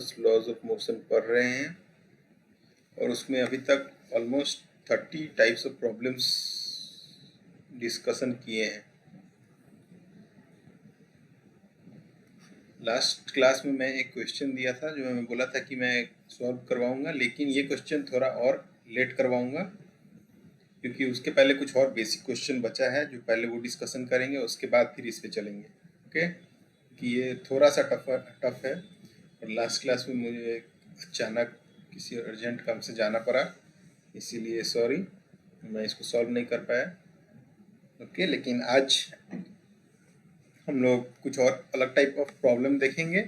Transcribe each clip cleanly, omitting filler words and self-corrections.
Newton's laws of motion पढ़ रहे हैं और उसमें अभी तक almost 30 types of problems discussion किए हैं। लास्ट क्लास में मैं एक क्वेश्चन दिया था जो मैं बोला था कि मैं सॉल्व करवाऊंगा, लेकिन ये क्वेश्चन थोड़ा और लेट करवाऊंगा क्योंकि उसके पहले कुछ और बेसिक क्वेश्चन बचा है जो पहले वो डिस्कशन करेंगे, उसके बाद फिर इस पे चलेंगे। ओके, कि ये थोड़ा सा टफ है और लास्ट क्लास में मुझे अचानक किसी अर्जेंट काम से जाना पड़ा, इसीलिए सॉरी मैं इसको सॉल्व नहीं कर पाया। ओके, लेकिन आज हम लोग कुछ और अलग टाइप ऑफ प्रॉब्लम देखेंगे,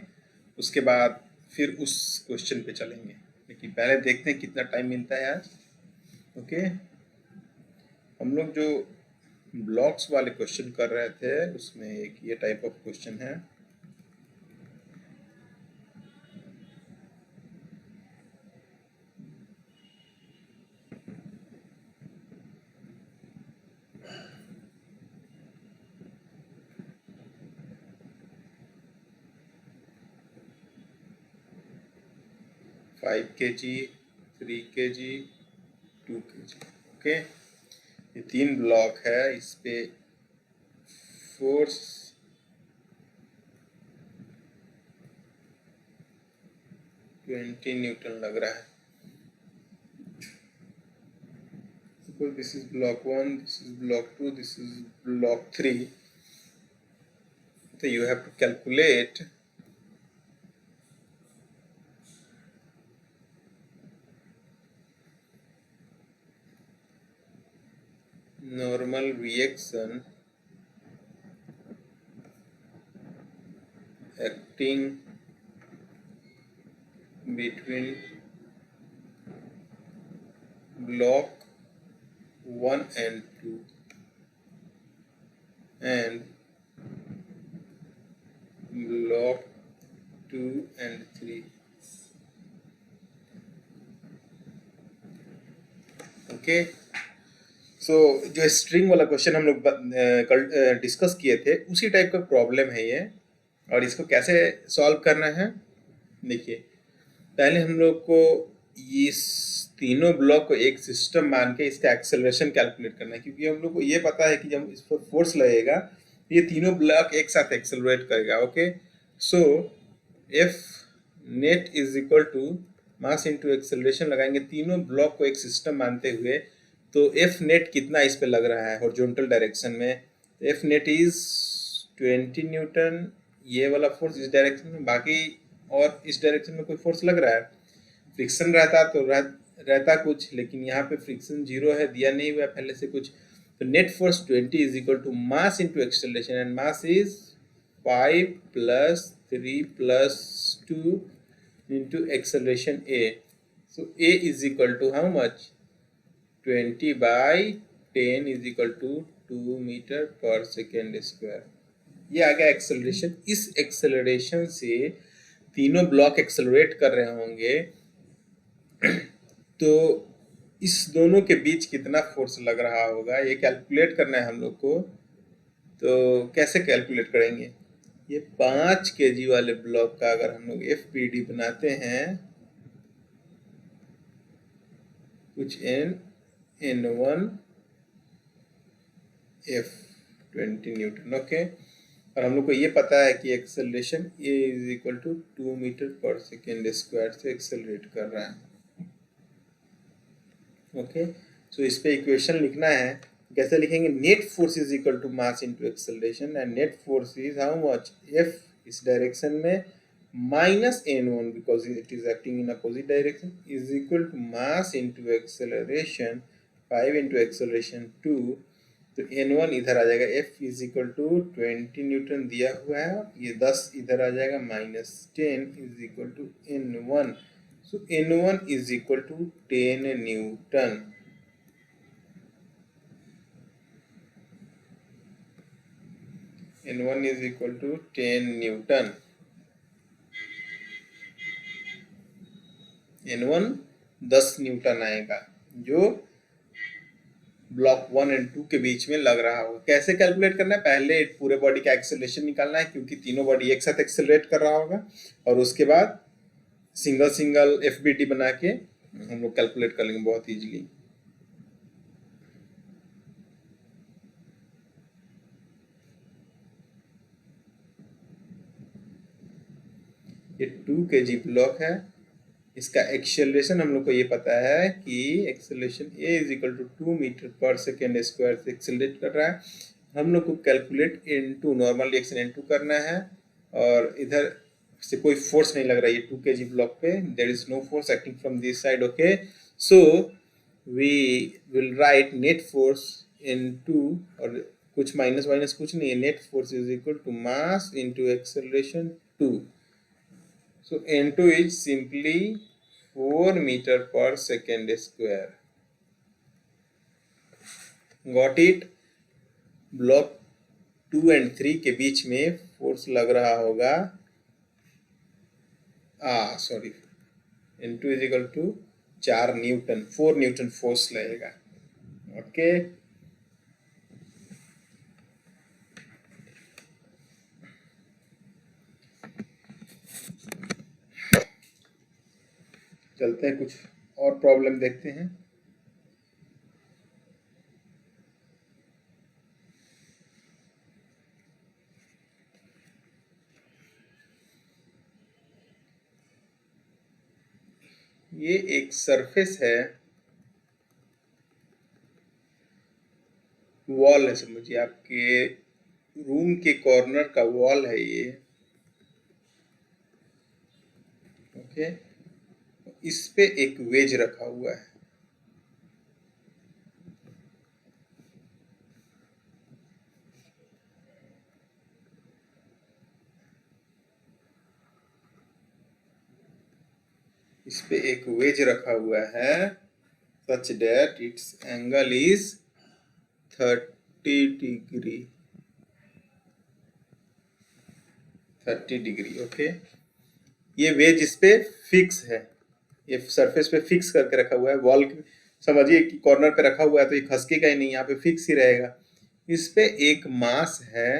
उसके बाद फिर उस क्वेश्चन पे चलेंगे, लेकिन पहले देखते हैं कितना टाइम मिलता है आज। ओके, हम लोग जो ब्लॉक्स वाले क्वेश्चन कर रहे थे उसमें एक ये टाइप ऑफ क्वेश्चन है। Five kg, 3 kg, 2 kg। Okay, ये 3 ब्लॉक है, इस पे फोर्स 20 न्यूटन लग रहा है। Suppose this is block 1, this is block 2, this is block 3. So you have to calculate normal reaction acting between block 1 and 2 and block 2 and 3. Okay, सो जो string वाला question हम लोग कल डिस्कस किए थे उसी टाइप का प्रॉब्लम है ये, और इसको कैसे सॉल्व करना है देखिए। पहले हम लोग को इस तीनों ब्लॉक को एक सिस्टम मान के इसका एक्सेलरेशन कैलकुलेट करना है, क्योंकि हम लोग को ये पता है कि जब इस पर फोर्स लगेगा ये तीनों ब्लॉक एक साथ एक्सेलरेट करेगा। Okay, so F net is equal to mass into acceleration लगाएंगे तीनों ब्लॉक को एक सिस्टम मानते हुए, तो एफ नेट कितना इस पे लग रहा है हॉरिजॉन्टल डायरेक्शन में। एफ नेट इज 20 न्यूटन, ये वाला फोर्स इस डायरेक्शन में, बाकी और इस डायरेक्शन में कोई फोर्स लग रहा है। फ्रिक्शन रहता तो रहता कुछ, लेकिन यहाँ पे फ्रिक्शन 0 है, दिया नहीं हुआ पहले से कुछ। तो net force 20 is equal to mass into acceleration, and mass is 5 + 3 + 2 into acceleration a. So a is equal to how much? 20/10 is equal to 2 metre पर सेकेंड स्क्वायर। ये आ गया एक्सेलरेशन। इस एक्सेलरेशन से तीनों ब्लॉक एक्सेलरेट कर रहे होंगे, तो इस दोनों के बीच कितना फोर्स लग रहा होगा ये कैलकुलेट करना है हम लोग को। तो कैसे कैलकुलेट करेंगे? ये 5 kg वाले ब्लॉक का अगर हम लोग FPD बनाते हैं, कुछ N1 F 20 न्यूटन। ओके, और हम लोग को ये पता है कि acceleration A is equal to 2 metre पर सेकेंड स्क्वायर से एक्सेलरेट कर रहा है। ओके, सो इस पे इक्वेशन लिखना है। कैसे लिखेंगे? Net force is equal to mass into acceleration, and net force is how much? F इस डायरेक्शन में minus N1 because it is acting in opposite direction is equal to mass into acceleration 5 into acceleration 2। तो N1 इधर आ जाएगा, F is equal to 20 newton दिया हुआ है, ये 10 इधर आ जाएगा, -10 is equal to N1। So N1 is equal to 10 newton. N1 is equal to 10 newton. N1 10 newton आएगा जो ब्लॉक 1 और 2 के बीच में लग रहा होगा। कैसे कैलकुलेट करना है? पहले पूरे बॉडी का एक्सेलरेशन निकालना है, क्योंकि तीनों बॉडी एक साथ एक्सेलरेट कर रहा होगा, और उसके बाद सिंगल सिंगल FBT बना के हम लोग कैलकुलेट कर लेंगे बहुत इजीली। ये 2 kg ब्लॉक है, इसका एक्सेलरेशन हम लोग को ये पता है कि acceleration a is equal to 2 metre पर सेकेंड स्क्वायर से एक्सेलरेट कर रहा है। हम लोग को calculate into normal reaction into करना है, और इधर से कोई फोर्स नहीं लग रहा है ये 2 kg ब्लॉक पे, there is no force acting from this side. Okay, so we will write net force into, और कुछ माइनस माइनस कुछ नहीं है, net force is equal to mass into acceleration 2। So N2 is simply 4 meter per second square. Got it? Block 2 and 3 के बीच में force लग रहा होगा, sorry, N2 is equal to 4 newton, 4 newton force लगेगा। Okay, चलते हैं कुछ और प्रॉब्लम देखते हैं। ये एक सरफेस है, वॉल है, समझिए आपके रूम के कॉर्नर का वॉल है ये। ओके, इस पे एक वेज रखा हुआ है, इस पे एक वेज रखा हुआ है, such that its angle is 30 degree, 30 degree. Okay, ये वेज इस पे फिक्स है, ये सरफेस पे फिक्स करके रखा हुआ है, वॉल समझिए कि कॉर्नर पे रखा हुआ है तो ये खसकेगा ही नहीं, यहाँ पे फिक्स ही रहेगा। इस पे एक मास है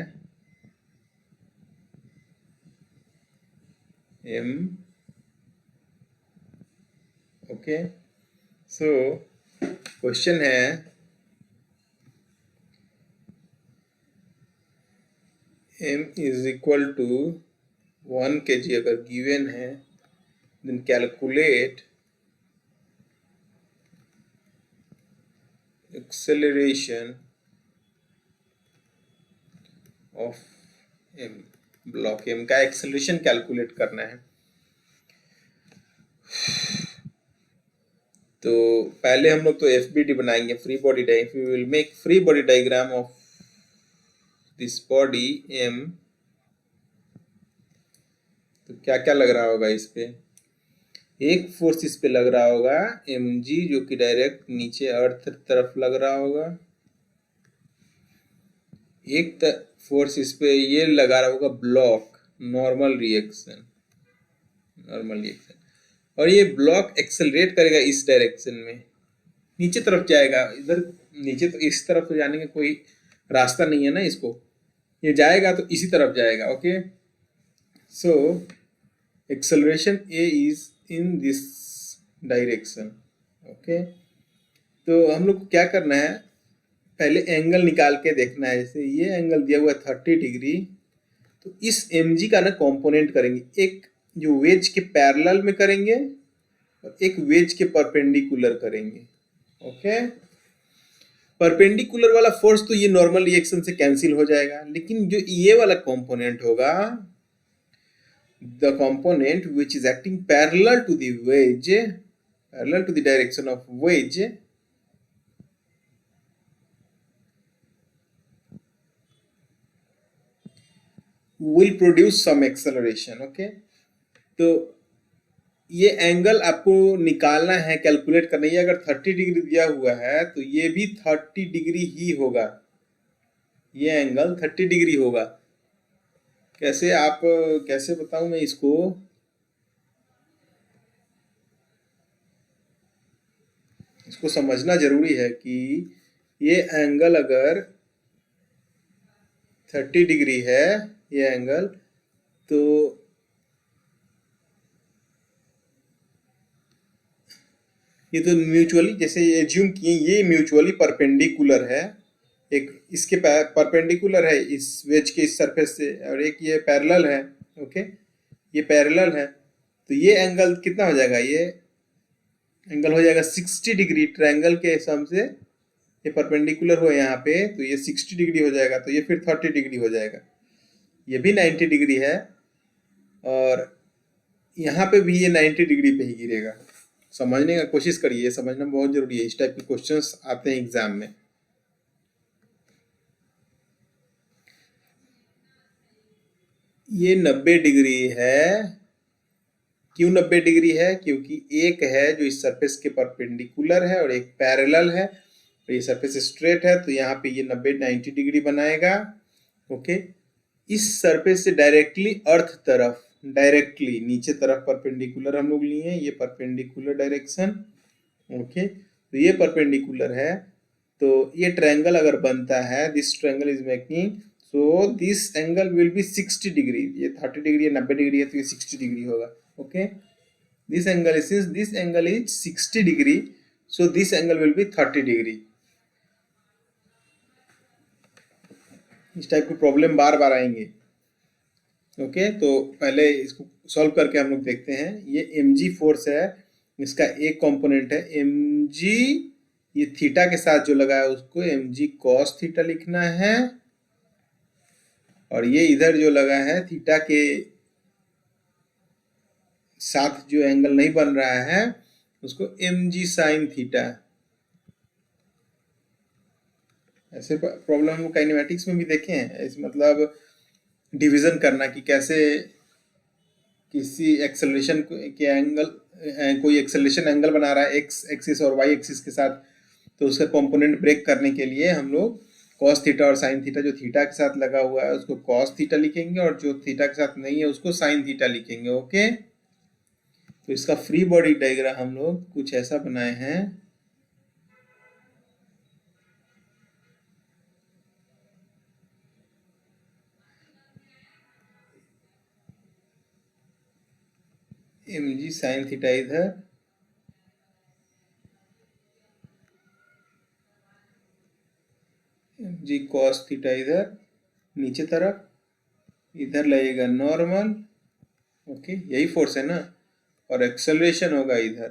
m। ओके, सो क्वेश्चन है m is equal to 1 kg अगर गिवन है, then calculate acceleration of m। Block m का एक्सेलरेशन कैलकुलेट करना है। तो पहले हम लोग तो FBD बनाएंगे, free body diagram. We will make free body diagram of this body m। तो क्या क्या लग रहा होगा इस पे? एक फोर्स इस पे लग रहा होगा mg, जो कि डायरेक्ट नीचे अर्थ तरफ लग रहा होगा। एक फोर्स इस पे ये लगा रहा होगा block, normal reaction, normal reaction. और ये ब्लॉक एक्सेलरेट करेगा इस डायरेक्शन में, नीचे तरफ जाएगा। इधर नीचे तो इस तरफ तो जाने का कोई रास्ता नहीं है ना इसको, ये जाएगा तो इसी तरफ जाएगा। Okay, so acceleration a is in this direction. Okay, तो हम लोग को क्या करना है, पहले एंगल निकाल के देखना है। जैसे ये एंगल दिया हुआ है 30 डिग्री, तो इस mg का ना कंपोनेंट करेंगे, एक जो वेज के पैरेलल में करेंगे और एक वेज के परपेंडिकुलर करेंगे। ओके, परपेंडिकुलर वाला फोर्स तो ये नॉर्मल रिएक्शन से कैंसिल हो जाएगा, लेकिन जो ये वाला कंपोनेंट होगा, the component which is acting parallel to the wedge, parallel to the direction of wedge, will produce some acceleration। Okay, तो ये एंगल आपको निकालना है, कैलकुलेट करना है। अगर 30 डिग्री दिया हुआ है तो ये भी 30 डिग्री ही होगा, ये एंगल 30 डिग्री होगा। कैसे आप, कैसे बताऊं मैं इसको? इसको समझना जरूरी है कि ये एंगल अगर 30 डिग्री है, ये एंगल, तो ये तो म्यूचुअली जैसे एज्यूम किए ये म्यूचुअली परपेंडिकुलर है, एक इसके परपेंडिकुलर है इस वेज के इस सरफेस से, और एक ये पैरेलल है। ओके, ये पैरेलल है, तो ये एंगल कितना हो जाएगा, ये एंगल हो जाएगा 60 डिग्री ट्रायंगल के हिसाब से। ये परपेंडिकुलर हो यहाँ पे तो ये 60 डिग्री हो जाएगा, तो ये फिर 30 डिग्री हो जाएगा। ये भी 90 डिग्री है और यहाँ पे भी ये 90 डिग्री पे ही गिरेगा। समझने का कोशिश करिए, समझना बहुत जरूरी है, इस टाइप के क्वेश्चंस आते हैं एग्जाम में। ये 90 डिग्री है, क्यों 90 डिग्री है, क्योंकि एक है जो इस सरफेस के परपेंडिकुलर है और एक पैरेलल है, तो ये सरफेस स्ट्रेट है, तो यहाँ पे ये 90 डिग्री बनाएगा। ओके, इस सरफेस से डायरेक्टली अर्थ तरफ, डायरेक्टली नीचे तरफ परपेंडिकुलर हम लोग लिए, ये परपेंडिकुलर डायरेक्शन। ओके, तो ये परपेंडिकुलर है, तो ये ट्रायंगल अगर बनता है, this triangle is making, so this angle will be 60 degree. ये 30 डिग्री है, 90 डिग्री है, तो ये 60 डिग्री होगा। Okay, this angle is, since this angle is 60 degree, so this angle will be 30 degree. इस टाइप के प्रॉब्लम बार बार आएंगे। ओके, तो पहले इसको सॉल्व करके हम लोग देखते हैं। ये mg फोर्स है, इसका एक कंपोनेंट है mg, ये थीटा के साथ जो लगा है उसको mg cos थीटा लिखना है, और ये इधर जो लगा है थीटा के साथ जो एंगल नहीं बन रहा है उसको mg sin थीटा। ऐसे प्रॉब्लम हम काइनेमेटिक्स में भी देखे हैं, इस मतलब डिवीजन करना कि कैसे किसी एक्सेलरेशन के एंगल, कोई एक्सेलरेशन एंगल बना रहा है एक्स एक्सिस और वाई एक्सिस के साथ, तो उसका कंपोनेंट ब्रेक करने के लिए हम लोग कॉस थीटा और साइन थीटा, जो थीटा के साथ लगा हुआ है उसको कॉस थीटा लिखेंगे और जो थीटा के साथ नहीं है उसको साइन थीटा लिखेंगे। ओके, तो इसका फ्री बॉडी डायग्राम हम लोग कुछ ऐसा बनाए हैं। mg साइन थीटा इधर, mg cos थीटा इधर नीचे तरफ, इधर लगेगा नॉर्मल। ओके, यही फोर्स है ना, और एक्सेलरेशन होगा इधर।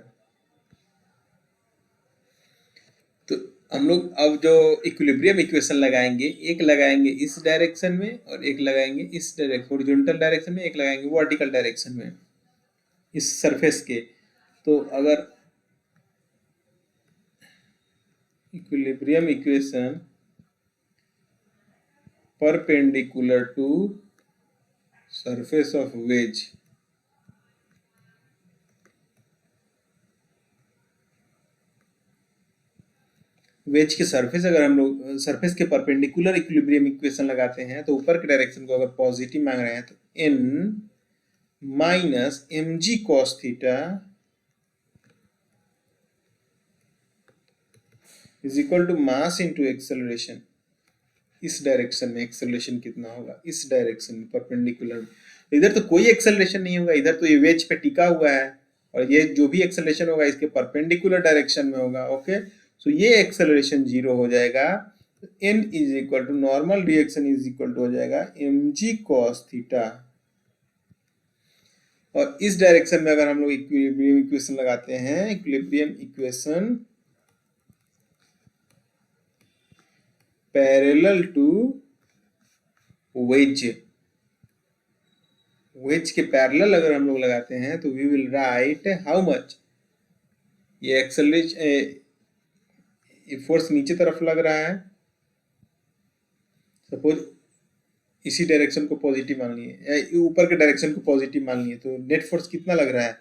तो हम लोग अब जो इक्विलिब्रियम इक्वेशन लगाएंगे, एक लगाएंगे इस डायरेक्शन में और एक लगाएंगे इस डायरेक्शन, हॉरिजॉन्टल डायरेक्शन में, एक लगाएंगे वर्टिकल डायरेक्शन में इस सरफेस के। तो अगर equilibrium equation perpendicular to surface of wedge, wedge के सरफेस, अगर हम लोग सरफेस के परपेंडिकुलर इक्विलिब्रियम इक्वेशन लगाते हैं तो ऊपर के डायरेक्शन को अगर पॉजिटिव मांग रहे हैं तो n minus mg cos theta is equal to mass into acceleration. इस डायरेक्शन में एक्सेलरेशन कितना होगा, इस डायरेक्शन में परपेंडिकुलर, तो इधर तो कोई एक्सेलरेशन नहीं होगा, इधर तो ये वेज पे टिका हुआ है, और ये जो भी एक्सेलरेशन होगा इसके परपेंडिकुलर डायरेक्शन में होगा। ओके, सो ये एक्सेलरेशन 0 हो जाएगा, n is equal to normal reaction is equal to हो जाएगा mg cos थीटा। और इस डायरेक्शन में अगर हम लोग इक्विलिब्रियम इक्वेशन लगाते हैं, equilibrium equation parallel to wedge, wedge के पैरेलल अगर हम लोग लगाते हैं तो we will write how much, ये एक्सेलरेशन, ये फोर्स नीचे तरफ लग रहा है, सपोज इसी डायरेक्शन को पॉजिटिव मान लिए, ऊपर के डायरेक्शन को पॉजिटिव मान लिए, तो नेट फोर्स कितना लग रहा है,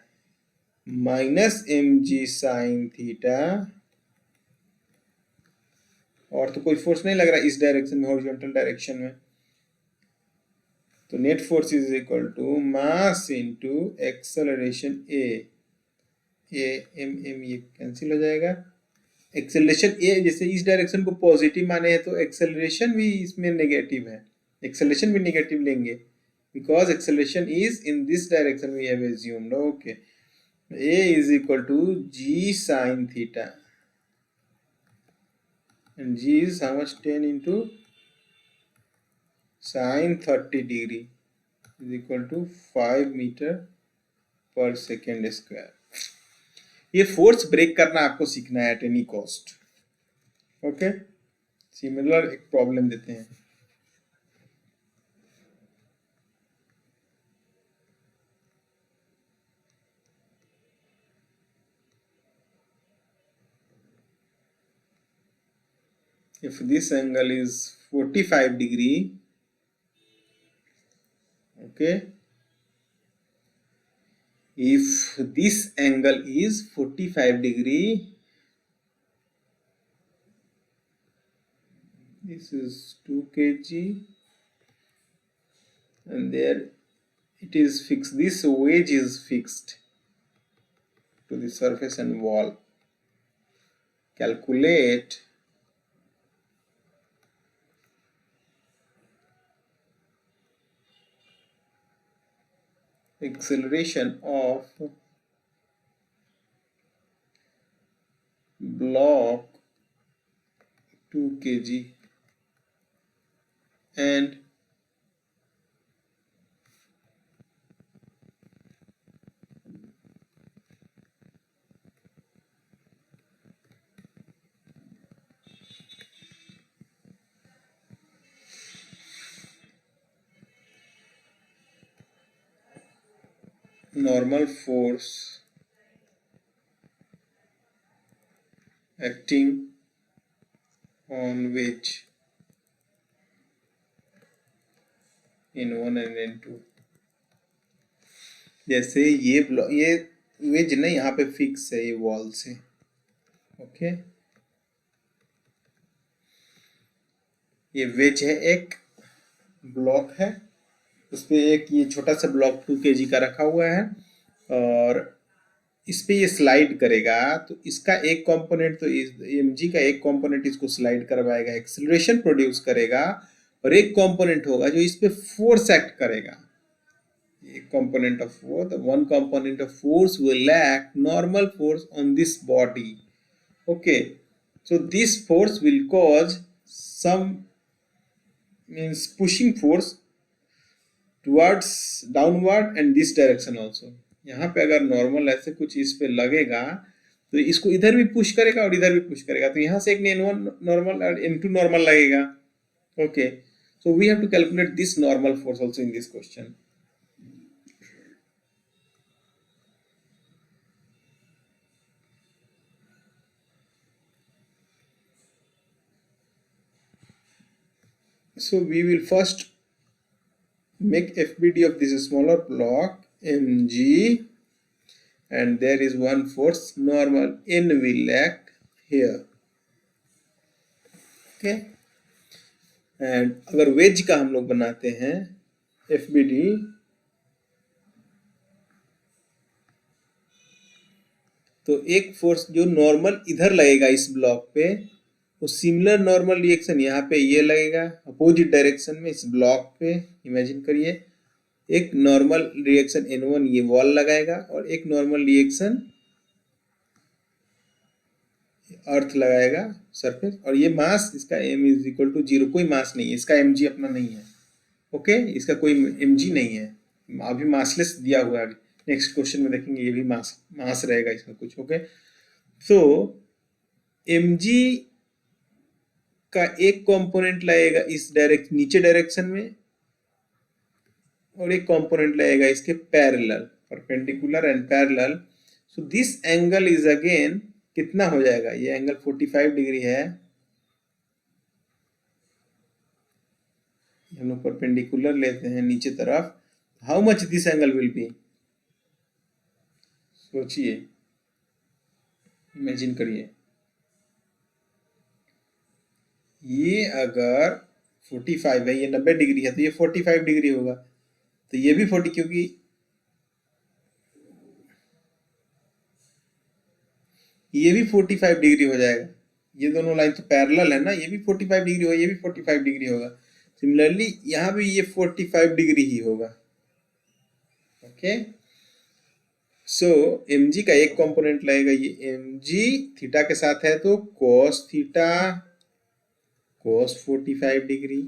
माइनस mg साइन थीटा, और तो कोई फोर्स नहीं लग रहा इस डायरेक्शन में, हॉरिजॉन्टल डायरेक्शन में, तो net force is equal to mass into acceleration a, ये कैंसिल हो जाएगा। एक्सेलरेशन a, जैसे इस डायरेक्शन को पॉजिटिव माने हैं तो एक्सेलरेशन भी इसमें नेगेटिव है, एक्सेलरेशन भी नेगेटिव लेंगे, because acceleration is in this direction we have assumed. Okay, A is equal to G sin theta, and G is how much? 10 into sin 30 degree is equal to 5 meter per second square. ये force break करना आपको सीखना है at any cost. Okay, similar एक problem देते हैं. If this angle is 45 degree, okay, if this angle is 45 degree, this is 2 kg, and there it is fixed, this wedge is fixed to the surface and wall. Calculate acceleration of block 2 kg and normal force acting on wedge N1 and N2. जैसे ये veg ना यहाँ पे fix है ये wall से. Okay, ये veg है, एक ब्लॉक है, उस पे एक ये छोटा सा ब्लॉक 2 kg का रखा हुआ है, और इस पे ये स्लाइड करेगा, तो इसका एक कंपोनेंट तो mg का एक कंपोनेंट इसको स्लाइड करवाएगा, एक्सेलरेशन प्रोड्यूस करेगा, और एक कंपोनेंट होगा जो इस पे फोर्स एक्ट करेगा. एक component of force, one component of force will act normal force on this body. Okay, so this force will cause some means pushing force towards downward and this direction also. यहाँ पे अगर normal ऐसे कुछ इस पे लगेगा तो इसको इधर भी पुश करेगा और इधर भी पुश करेगा, तो यहाँ से एक N1 नॉर्मल और N2 नॉर्मल लगेगा. Okay, so we have to calculate this normal force also in this question. So we will first make FBD of this smaller block mg, and there is one force normal N will act here. Okay, and अगर veg का हम लोग बनाते हैं FBD, तो एक force जो normal इधर लगेगा इस ब्लॉक पे, वो सिमिलर नॉर्मल रिएक्शन यहाँ पे ये लगेगा अपोजिट डायरेक्शन में इस ब्लॉक पे. इमेजिन करिए, एक नॉर्मल रिएक्शन N1 ये वॉल लगाएगा और एक नॉर्मल रिएक्शन अर्थ लगाएगा सरफेस, और ये मास इसका m इज इक्वल टू 0, कोई मास नहीं है इसका, mg अपना नहीं है. ओके, इसका कोई mg नहीं है, अभी मासलेस दिया हुआ है. नेक्स्ट क्वेश्चन में देखेंगे ये भी मास रहेगा इसका कुछ. ओके, सो mg का एक कंपोनेंट लगेगा इस नीचे डायरेक्शन में, और एक कंपोनेंट लगेगा इसके parallel, perpendicular and parallel. So this angle is again कितना हो जाएगा, ये एंगल 45 डिग्री है, हम लोग परपेंडिकुलर लेते हैं नीचे तरफ. How much this angle will be, सोचिए, इमेजिन करिए, ये अगर 45 है, ये 90 डिग्री है, तो ये 45 डिग्री होगा, तो ये भी 40, क्योंकि ये भी 45 डिग्री हो जाएगा. ये दोनों लाइन तो पैरेलल है ना, ये भी 45 डिग्री होगा, ये भी 45 डिग्री होगा. सिमिलरली यहाँ भी ये 45 डिग्री ही होगा. ओके, सो mg का एक कंपोनेंट लगेगा ये mg थीटा के साथ है तो cos theta cos 45 degree,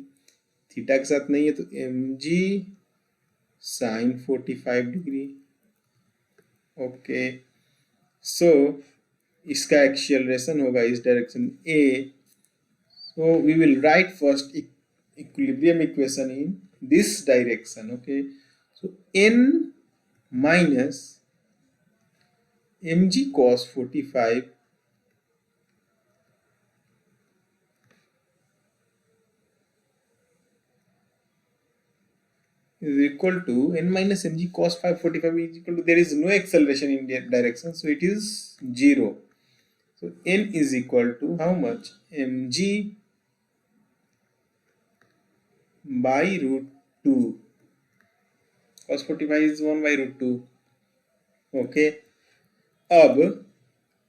theta के साथ नहीं है तो mg sin 45 डिग्री। ओके, सो इसका एक्सीलरेशन होगा इस direction a। So we will write first equilibrium equation in this direction. Okay, so n minus mg cos 45 is equal to n minus mg cos 45 is equal to, there is no acceleration in that direction, so it is 0. So n is equal to how much? mg by root 2. Cos 45 is 1 by root 2. Okay, अब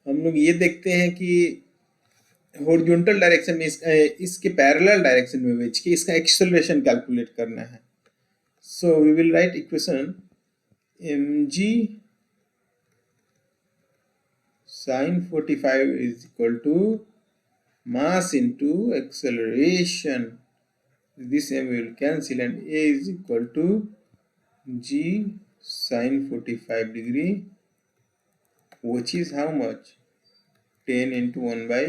हम लोग ये देखते हैं कि horizontal direction में इसके parallel direction में भेज के इसका एक्सेलरेशन कैलकुलेट करना है। So we will write equation mg sin 45 is equal to mass into acceleration. This m will cancel and a is equal to g sin 45 degree, which is how much? 10 into 1 by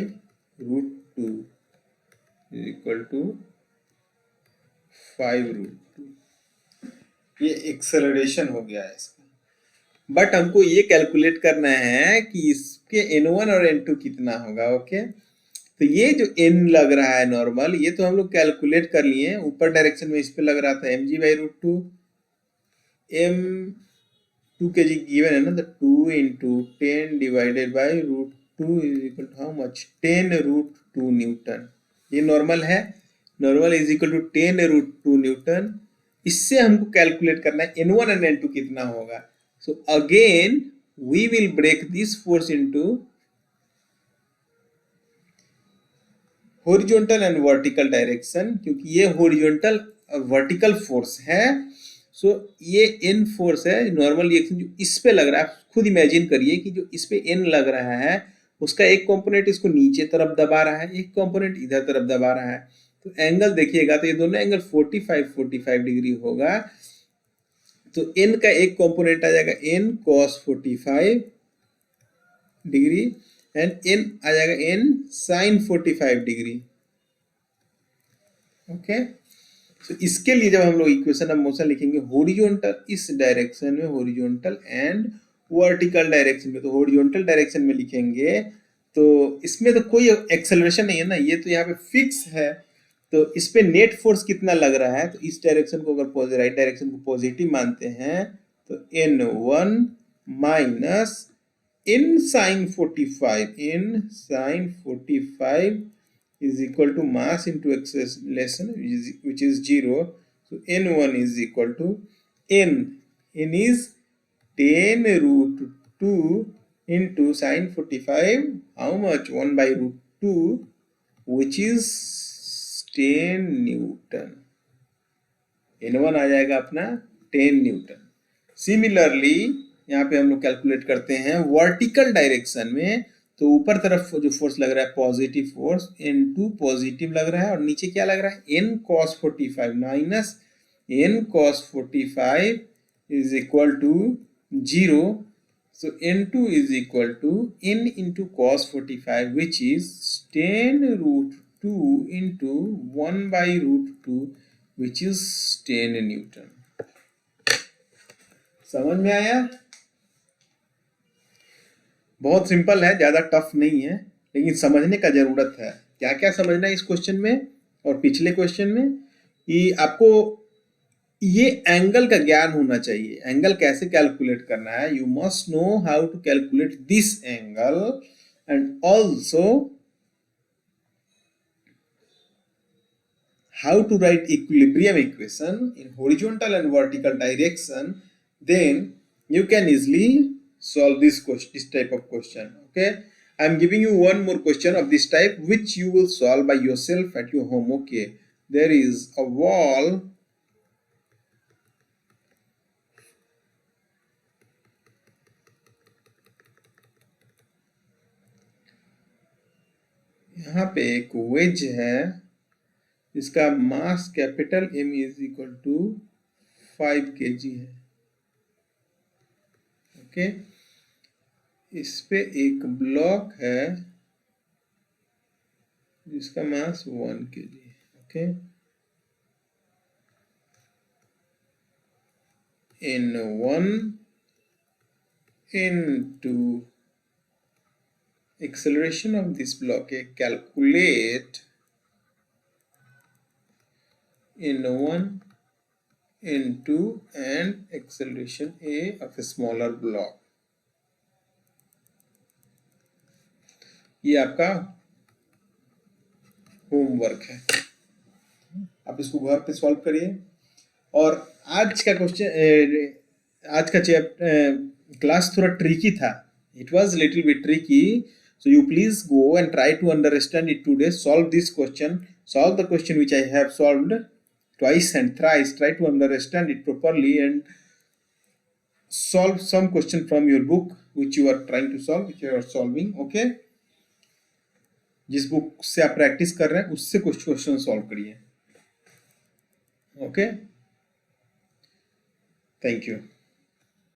root 2 is equal to 5 root 2। ये acceleration हो गया है इसका, but हमको ये calculate करना है कि इसके n1 और n2 कितना होगा। ओके, तो ये जो n लग रहा है नॉर्मल, ये तो हम लोग कैलकुलेट कर लिए। ऊपर डायरेक्शन में इस पे लग रहा था mg by root 2, m 2 kg given है ना, तो 2 into 10 divided by root 2 is equal to how much? 10 root 2 newton. ये नॉर्मल है, normal is equal to 10 root 2 newton. इससे हमको कैलकुलेट करना है n1 और n2 कितना होगा। So again we will break this force into horizontal and vertical direction, क्योंकि ये हॉरिजॉन्टल और वर्टिकल फोर्स है। सो ये n फोर्स है, नॉर्मल रिएक्शन जो इस पे लग रहा है, खुद इमेजिन करिए कि जो इस पे n लग रहा है उसका एक कंपोनेंट इसको नीचे तरफ दबा रहा है, एक कंपोनेंट इधर तरफ दबा रहा है। तो एंगल देखिएगा तो ये दोनों एंगल 45 डिग्री होगा। तो n का एक कंपोनेंट आ जाएगा n cos 45 degree and n आ जाएगा n sin 45 डिग्री। ओके, तो इसके लिए जब हम लोग इक्वेशन ऑफ मोशन लिखेंगे हॉरिजॉन्टल, इस डायरेक्शन में हॉरिजॉन्टल एंड वर्टिकल डायरेक्शन में, तो हॉरिजॉन्टल डायरेक्शन में लिखेंगे तो इसमें तो कोई एक्सेलरेशन नहीं है ना, ये तो यहाँ पे फिक्स है। तो इस पे नेट फोर्स कितना लग रहा है, तो इस डायरेक्शन को अगर राइट डायरेक्शन को पॉजिटिव मानते हैं तो n1 minus n sin 45 is equal to mass into acceleration, which is 0. So n1 is equal to n is 10 root 2 into sin 45, how much? 1 by root 2, which is 10 newton. n1 आ जाएगा अपना 10 Newton. Similarly यहाँ पे हम लोग calculate करते हैं vertical direction में, तो ऊपर तरफ जो फोर्स लग रहा है पॉजिटिव फोर्स n2 पॉजिटिव लग रहा है, और नीचे क्या लग रहा है n cos 45 minus n cos 45 is equal to 0। So n2 is equal to n into cos 45 which is 10 root 2 into 1 by root 2 which is 10 newton. समझ में आया? बहुत सिंपल है, ज्यादा टफ नहीं है, लेकिन समझने का जरूरत है। क्या क्या समझना है इस क्वेश्चन में और पिछले क्वेश्चन में, कि आपको ये एंगल का ज्ञान होना चाहिए। एंगल कैसे कैलकुलेट करना है, you must know how to calculate this angle and also how to write equilibrium equation in horizontal and vertical direction, then you can easily solve this question, this type of question. Okay, I am giving you one more question of this type which you will solve by yourself at your home. Okay, there is a wall यहाँ पे एक wedge है, इसका mass capital M is equal to 5 kg है। Okay, इस पे एक block है जिसका मास 1 kg है। Okay, N1 into acceleration of this block, calculate N1 N2 and acceleration A of a smaller block। ये आपका होमवर्क है, आप इसको घर पे सॉल्व करिए। और आज का क्वेश्चन, आज का क्लास थोड़ा ट्रिकी था, it was little bit tricky, so you please go and try to understand it today. Solve this question, solve the question which I have solved twice and thrice. Try to understand it properly and solve some question from your book which you are trying to solve, which you are solving. Okay, जिस book से आप practice कर रहे हैं उससे कुछ question solve करिए। Okay, thank you.